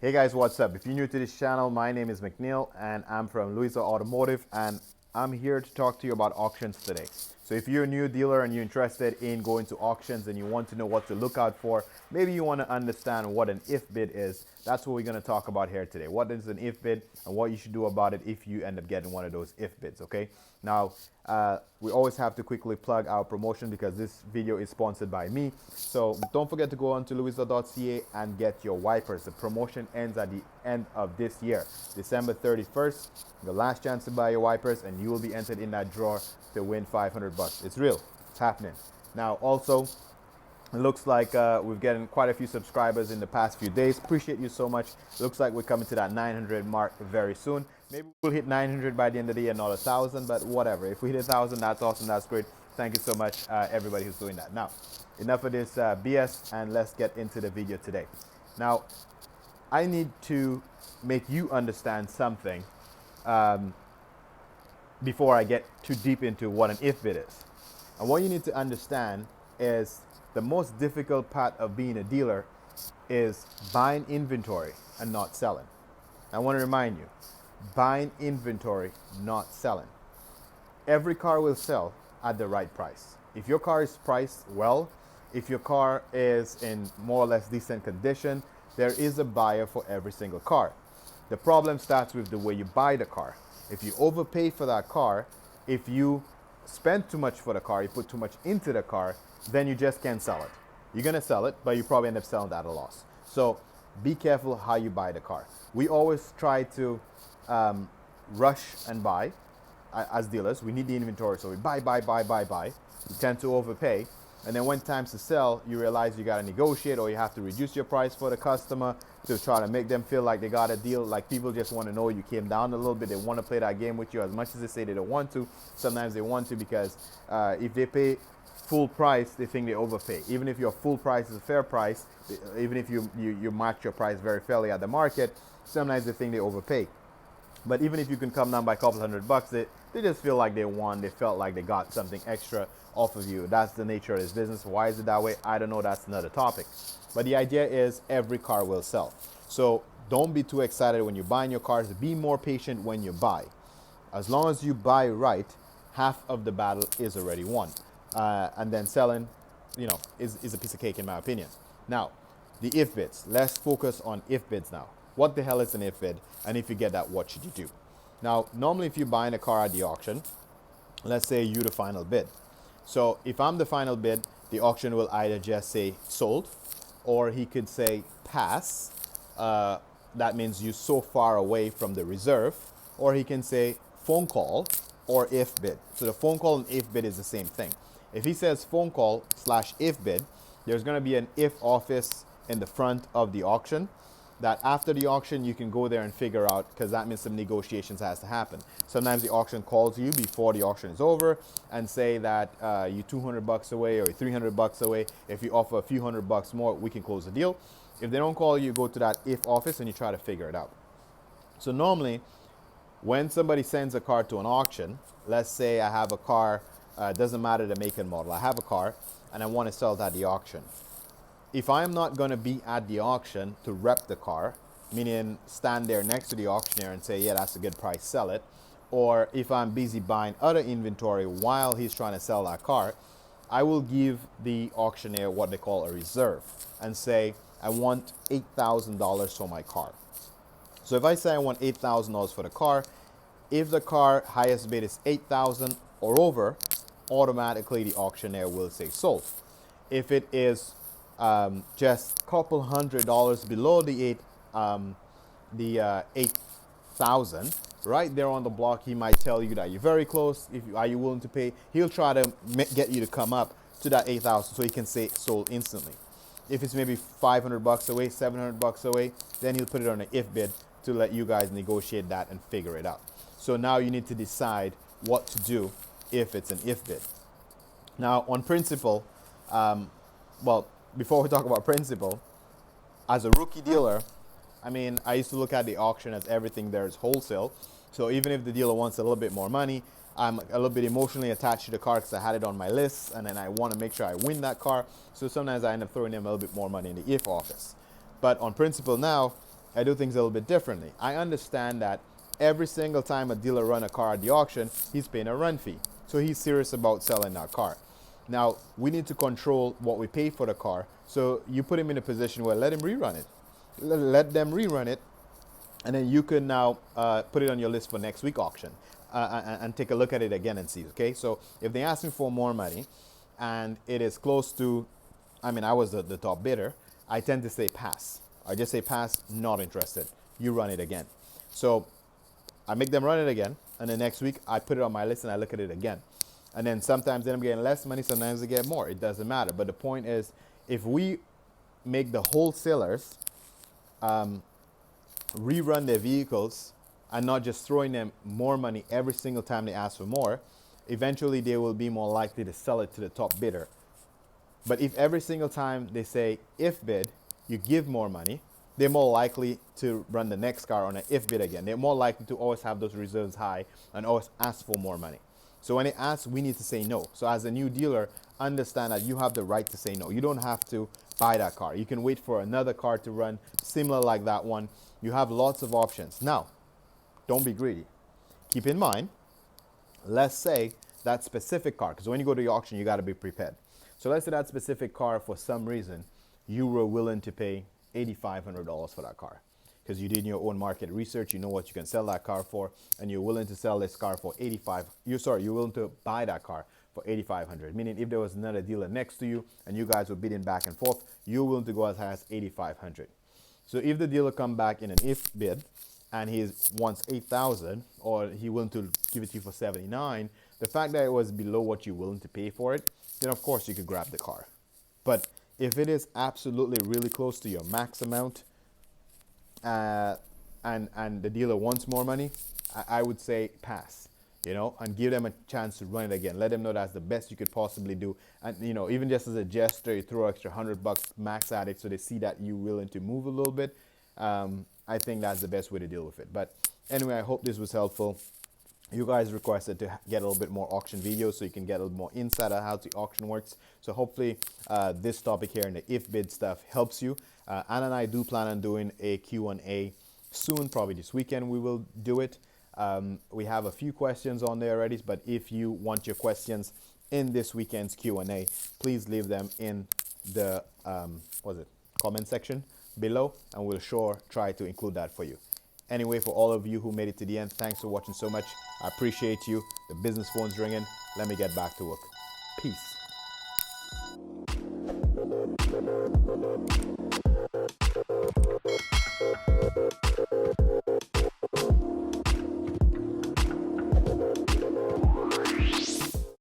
Hey guys, what's up? If you're new to this channel, my name is McNeil and I'm from Louisa Automotive, and I'm here to talk to you about auctions today. So if you're a new dealer and you're interested in going to auctions and you want to know what to look out for, maybe you want to understand what an if bid is, that's what we're going to talk about here today. What is an if bid and what you should do about it if you end up getting one of those if bids, okay? Now, we always have to quickly plug our promotion because this video is sponsored by me. So don't forget to go on to louisa.ca and get your wipers. The promotion ends at the end of this year, December 31st. The last chance to buy your wipers, and you will be entered in that drawer to win 500 bucks. It's real. It's happening. Now, also, it looks like we've gotten quite a few subscribers in the past few days. Appreciate you so much. Looks like we're coming to that 900 mark very soon. Maybe we'll hit 900 by the end of the year, not 1,000, but whatever. If we hit 1,000, that's awesome. That's great. Thank you so much, everybody who's doing that. Now, enough of this BS, and let's get into the video today. Now, I need to make you understand something before I get too deep into what an if bid is. And what you need to understand is the most difficult part of being a dealer is buying inventory and not selling. I want to remind you, buying inventory, not selling. Every car will sell at the right price. If your car is priced well, if your car is in more or less decent condition, there is a buyer for every single car. The problem starts with the way you buy the car. If you overpay for that car, if you spend too much for the car, you put too much into the car, then you just can't sell it. You're gonna sell it, but you probably end up selling it at a loss. So be careful how you buy the car. We always try to rush and buy as dealers. We need the inventory, so we buy. We tend to overpay. And then when time's to sell, you realize you gotta negotiate, or you have to reduce your price for the customer to try to make them feel like they got a deal. Like, people just want to know you came down a little bit. They want to play that game with you as much as they say they don't want to. Sometimes they want to because if they pay full price, they think they overpay. Even if your full price is a fair price, even if you match your price very fairly at the market, sometimes they think they overpay. But even if you can come down by a couple $100, they just feel like they won. They felt like they got something extra off of you. That's the nature of this business. Why is it that way? I don't know. That's another topic. But the idea is every car will sell. So don't be too excited when you're buying your cars. Be more patient when you buy. As long as you buy right, half of the battle is already won. And then selling, is a piece of cake in my opinion. Now, the if bids. Let's focus on if bids now. What the hell is an if bid? And if you get that, what should you do? Now, normally if you're buying a car at the auction, let's say you're the final bid. So if I'm the final bid, the auction will either just say sold, or he could say pass. That means you're so far away from the reserve. Or he can say phone call or if bid. So the phone call and if bid is the same thing. If he says phone call / if bid, there's going to be an if office in the front of the auction that after the auction you can go there and figure out, because that means some negotiations has to happen. Sometimes the auction calls you before the auction is over and say that you're $200 away or $300 away. If you offer a few $100 more, we can close the deal. If they don't call you, you go to that if office and you try to figure it out. So normally when somebody sends a car to an auction, let's say I have a car, doesn't matter the make and model, I have a car and I want to sell it at the auction. If I'm not going to be at the auction to rep the car, meaning stand there next to the auctioneer and say, yeah, that's a good price, sell it, or if I'm busy buying other inventory while he's trying to sell that car, I will give the auctioneer what they call a reserve and say, I want $8,000 for my car. So if I say I want $8,000 for the car, if the car highest bid is $8,000 or over, automatically the auctioneer will say sold. If it is just a couple $100 below the 8,000, right there on the block, he might tell you that you're very close. Are you willing to pay? He'll try to get you to come up to that 8,000 so he can say sold instantly. If it's maybe $500 away, $700 away, then he'll put it on an if bid to let you guys negotiate that and figure it out. So now you need to decide what to do if it's an if bid. Now, on principle, before we talk about principle, as a rookie dealer, I used to look at the auction as everything there is wholesale. So even if the dealer wants a little bit more money, I'm a little bit emotionally attached to the car because I had it on my list, and then I want to make sure I win that car. So sometimes I end up throwing them a little bit more money in the if office. But on principle now, I do things a little bit differently. I understand that every single time a dealer run a car at the auction, he's paying a run fee. So he's serious about selling that car. Now, we need to control what we pay for the car. So you put him in a position where let him rerun it. Let them rerun it, and then you can now put it on your list for next week auction and take a look at it again and see. Okay, so if they ask me for more money and it is close to, I mean, I was the top bidder, I tend to say pass. I just say pass, not interested. You run it again. So I make them run it again, and the next week I put it on my list and I look at it again. And then sometimes then I'm getting less money, sometimes I get more. It doesn't matter. But the point is, if we make the wholesalers rerun their vehicles and not just throwing them more money every single time they ask for more, eventually they will be more likely to sell it to the top bidder. But if every single time they say if bid, you give more money, they're more likely to run the next car on an if bid again. They're more likely to always have those reserves high and always ask for more money. So when they ask, we need to say no. So as a new dealer, understand that you have the right to say no. You don't have to buy that car. You can wait for another car to run similar like that one. You have lots of options. Now, don't be greedy. Keep in mind, let's say that specific car, because when you go to the auction, you got to be prepared. So let's say that specific car, for some reason, you were willing to pay $8,500 for that car because you did your own market research. You know what you can sell that car for, and you're willing to sell this car for you're willing to buy that car for $8,500. Meaning, if there was another dealer next to you and you guys were bidding back and forth, you're willing to go as high as $8,500. So if the dealer come back in an if bid and he wants $8,000, or he willing to give it to you for $79,000, the fact that it was below what you're willing to pay for it, then of course you could grab the car. But if it is absolutely really close to your max amount, and the dealer wants more money, I would say pass, and give them a chance to run it again. Let them know that's the best you could possibly do. And, even just as a gesture, you throw extra $100 max at it so they see that you're willing to move a little bit. I think that's the best way to deal with it. But anyway, I hope this was helpful. You guys requested to get a little bit more auction videos so you can get a little more insight on how the auction works. So hopefully this topic here and the if bid stuff helps you. Anna and I do plan on doing a Q&A soon, probably this weekend we will do it. We have a few questions on there already, but if you want your questions in this weekend's Q&A, please leave them in the comment section below, and we'll sure try to include that for you. Anyway, for all of you who made it to the end, thanks for watching so much. I appreciate you. The business phone's ringing. Let me get back to work. Peace.